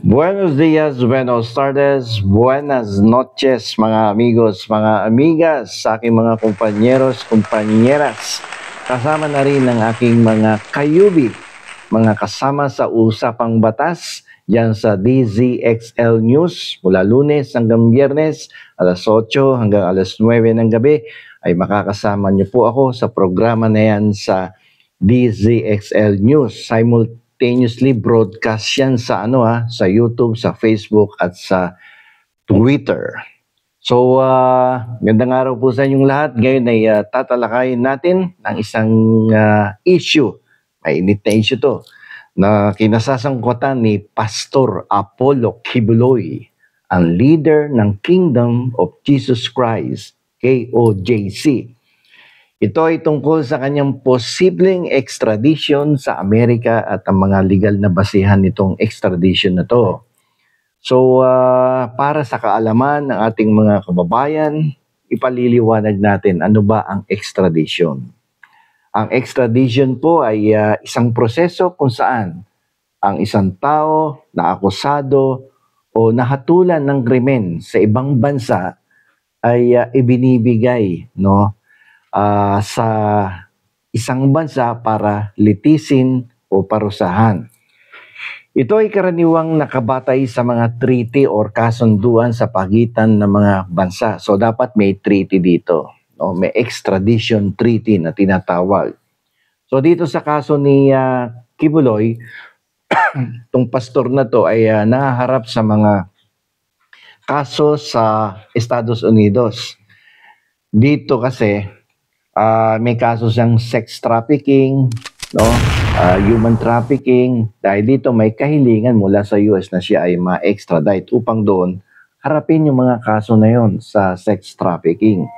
Buenos días, buenos tardes, buenas noches mga amigos, mga amigas, sa aking mga kumpanyeros, kumpanyeras. Kasama na rin ang aking mga kayubi, mga kasama sa Usapang Batas, yan sa DZXL News, mula Lunes hanggang Biyernes, alas 8 hanggang alas 9 ng gabi, ay makakasama niyo po ako sa programa na yan sa DZXL News. Simultaneously broadcast yan sa sa YouTube, sa Facebook at sa Twitter. So, gandang araw po sa inyong lahat. Ngayon ay tatalakayin natin ang isang issue. Mainit na issue to na kinasasangkutan ni Pastor Apollo Kibuloy, ang leader ng Kingdom of Jesus Christ, KOJC. Ito ay tungkol sa kanyang posibleng extradition sa Amerika at ang mga legal na basihan nitong extradition na to. So, para sa kaalaman ng ating mga kababayan, ipaliliwanag natin ano ba ang extradition. Ang extradition po ay isang proseso kung saan ang isang tao na akusado o nahatulan ng krimen sa ibang bansa ay ibinibigay sa isang bansa para litisin o parusahan. Ito ay karaniwang nakabatay sa mga treaty or kasunduan sa pagitan ng mga bansa. So dapat may treaty dito, may extradition treaty na tinatawag. So dito sa kaso ni Kibuloy, itong pastor na to ay nahaharap sa mga kaso sa Estados Unidos. Dito kasi may kaso siyang sex trafficking, human trafficking. Dahil dito may kahilingan mula sa US na siya ay ma-extradite upang doon harapin yung mga kaso na yon sa sex trafficking.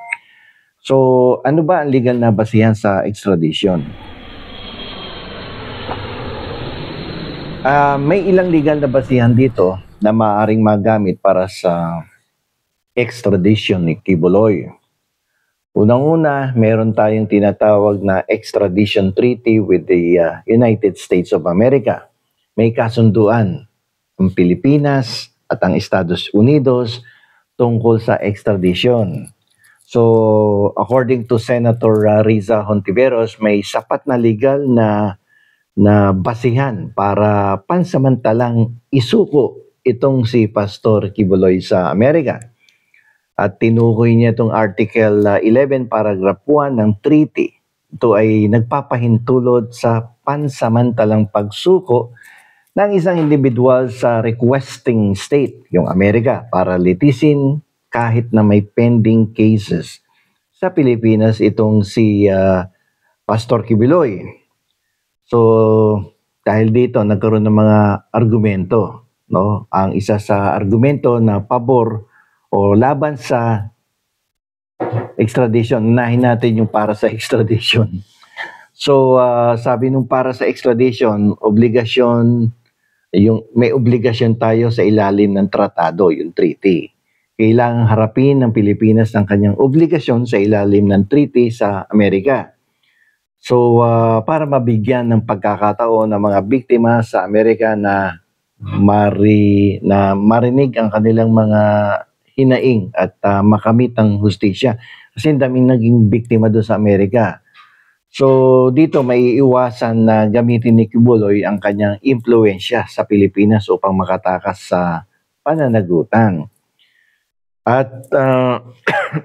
So, ano ba ang legal na basihan sa extradition? May ilang legal na basihan dito na maaaring magamit para sa extradition ni Kibuloy. Unang-una, meron tayong tinatawag na extradition treaty with the United States of America. May kasunduan ang Pilipinas at ang Estados Unidos tungkol sa extradition. So, according to Senator Riza Hontiveros, may sapat na legal na basihan para pansamantalang isuko itong si Pastor Kibuloy sa Amerika. At tinukoy niya itong Article 11, Paragraph 1 ng treaty. Ito ay nagpapahintulot sa pansamantalang pagsuko ng isang individual sa requesting state, yung Amerika, para litisin kahit na may pending cases. Sa Pilipinas, itong si Pastor Kibuloy. So, dahil dito, nagkaroon ng mga argumento. Ang isa sa argumento na pabor o laban sa extradition, unahin natin yung para sa extradition. So, sabi nung para sa extradition, may obligasyon tayo sa ilalim ng tratado, yung treaty. Kailangang harapin ng Pilipinas ang kanyang obligasyon sa ilalim ng treaty sa Amerika. So, para mabigyan ng pagkakataon ng mga biktima sa Amerika na marinig ang kanilang mga hinaing at makamit ang hustisya. Kasi daming naging biktima doon sa Amerika. So dito may iwasan na gamitin ni Kibuloy ang kanyang impluensya sa Pilipinas upang makatakas sa pananagutan. At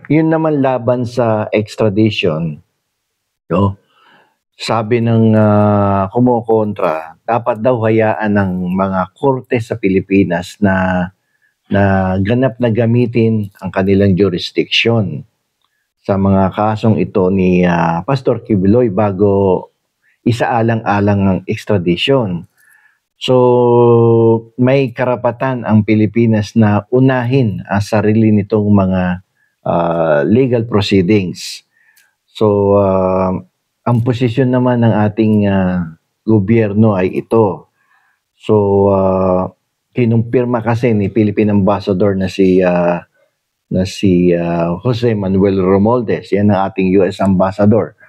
yun naman laban sa extradition, sabi ng kumukontra, dapat daw hayaan ng mga korte sa Pilipinas na ganap na gamitin ang kanilang jurisdiction sa mga kasong ito ni Pastor Kibuloy bago isaalang-alang ang extradition. So, may karapatan ang Pilipinas na unahin ang sarili nitong mga legal proceedings. So, ang posisyon naman ng ating gobyerno ay ito. So, kinumpirma kasi ni Philippine Ambassador na si Jose Manuel Romualdez. Yan ang ating US Ambassador,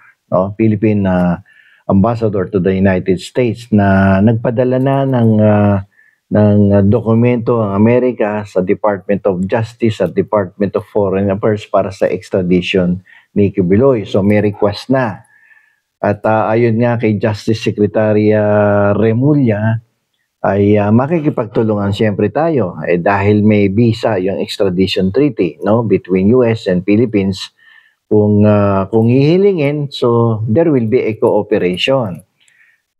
Philippine Ambassador to the United States, na nagpadala na dokumento ang Amerika sa Department of Justice at Department of Foreign Affairs para sa extradition ni Kibuloy. So may request na. At ayon nga kay Justice Secretary Remulla, ay makikipagtulungan siyempre tayo dahil may visa yung extradition treaty, no, between US and Philippines. Kung hihilingin, so there will be a cooperation.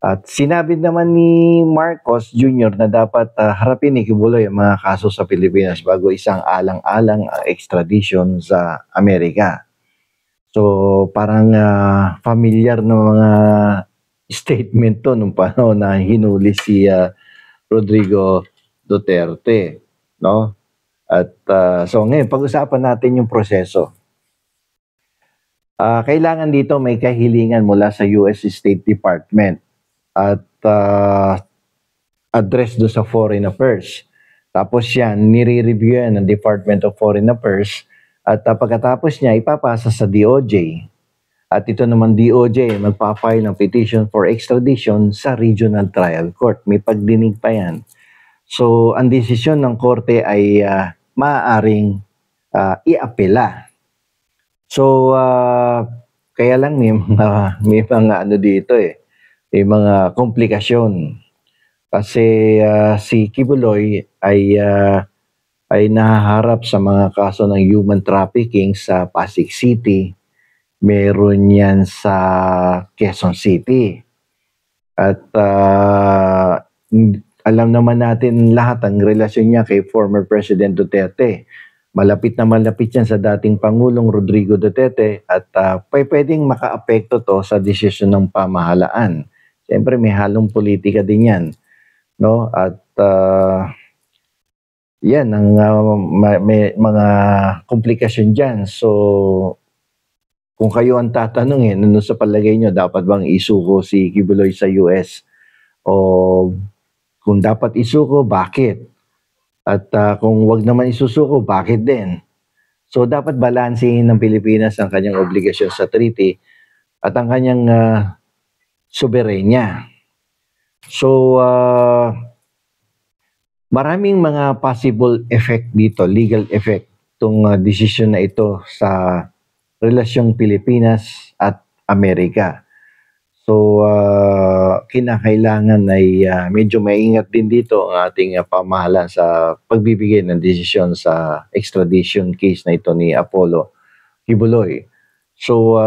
At sinabi naman ni Marcos Jr. na dapat harapin ni Kibuloy ang mga kaso sa Pilipinas bago isang alang-alang extradition sa Amerika. So parang familiar na mga statement to nung panahon na hinuli si Rodrigo Duterte, no? At so ngayon pag-usapan natin yung proseso. Kailangan dito may kahilingan mula sa US State Department at address do sa Foreign Affairs. Tapos yan, nire-review yan ng Department of Foreign Affairs at pagkatapos niya ipapasa sa DOJ. At ito naman DOJ magpa-file ng petition for extradition sa Regional Trial Court. May pagdinig pa yan. So, ang desisyon ng korte ay maaaring iapela. So, kaya lang may mga ano dito may mga komplikasyon. Kasi si Kibuloy ay nahaharap sa mga kaso ng human trafficking sa Pasig City. Meron yan sa Quezon City. At alam naman natin lahat ang relasyon niya kay former President Duterte. Malapit na malapit yan sa dating Pangulong Rodrigo Duterte at pwedeng makaapekto to sa desisyon ng pamahalaan. Siyempre may halong politika din yan, no? At yan ang may mga komplikasyon diyan. So kung kayo ang tatanungin, ano sa palagay nyo, dapat bang isuko si Kibuloy sa US? O kung dapat isuko, bakit? At kung wag naman isusuko, bakit din? So dapat balansehin ng Pilipinas ang kanyang obligasyon sa treaty at ang kanyang soberenya. So maraming mga possible effect dito, legal effect, itong decision na ito sa relasyong Pilipinas at Amerika. So kinakailangan ay medyo maingat din dito ang ating pamahalaan sa pagbibigay ng desisyon sa extradition case na ito ni Apollo Kibuloy. So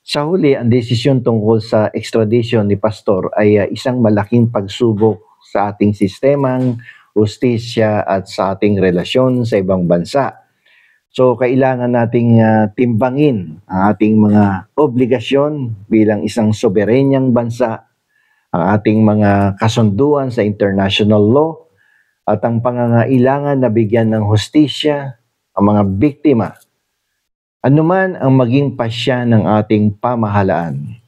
sa huli, ang desisyon tungkol sa extradition ni Pastor ay isang malaking pagsubok sa ating sistemang hustisya at sa ating relasyon sa ibang bansa. So kailangan nating timbangin ang ating mga obligasyon bilang isang soberenyang bansa, ang ating mga kasunduan sa international law, at ang pangangailangan na bigyan ng hustisya ang mga biktima. Anuman ang maging pasya ng ating pamahalaan,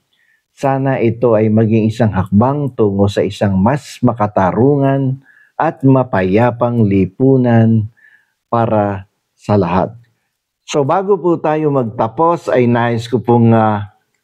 sana ito ay maging isang hakbang tungo sa isang mas makatarungan at mapayapang lipunan para sa lahat. So bago po tayo magtapos ay nais ko pong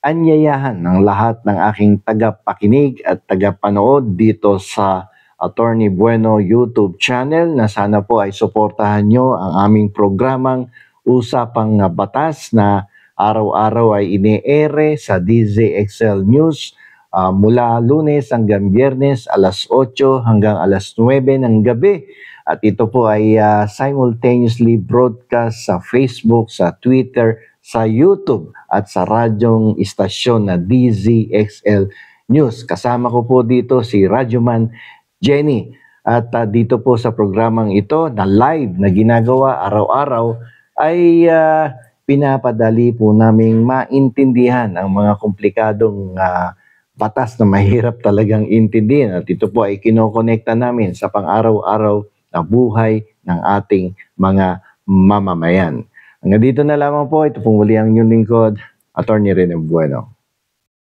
anyayahan ng lahat ng aking tagapakinig at tagapanood dito sa Attorney Bueno YouTube channel na sana po ay suportahan nyo ang aming programang Usapang Batas na araw-araw ay ine-ere sa DZXL News mula Lunes hanggang Biyernes alas 8 hanggang alas 9 ng gabi. At ito po ay simultaneously broadcast sa Facebook, sa Twitter, sa YouTube at sa radyong istasyon na DZXL News. Kasama ko po dito si Radyoman Jenny. At dito po sa programang ito na live na ginagawa araw-araw ay pinapadali po naming maintindihan ang mga komplikadong batas na mahirap talagang intindihin. At ito po ay kinokonekta namin sa pang-araw-araw na buhay ng ating mga mamamayan. Hanggang dito na lamang po. Ito pong muli ang inyong lingkod, Attorney Rene Bueno.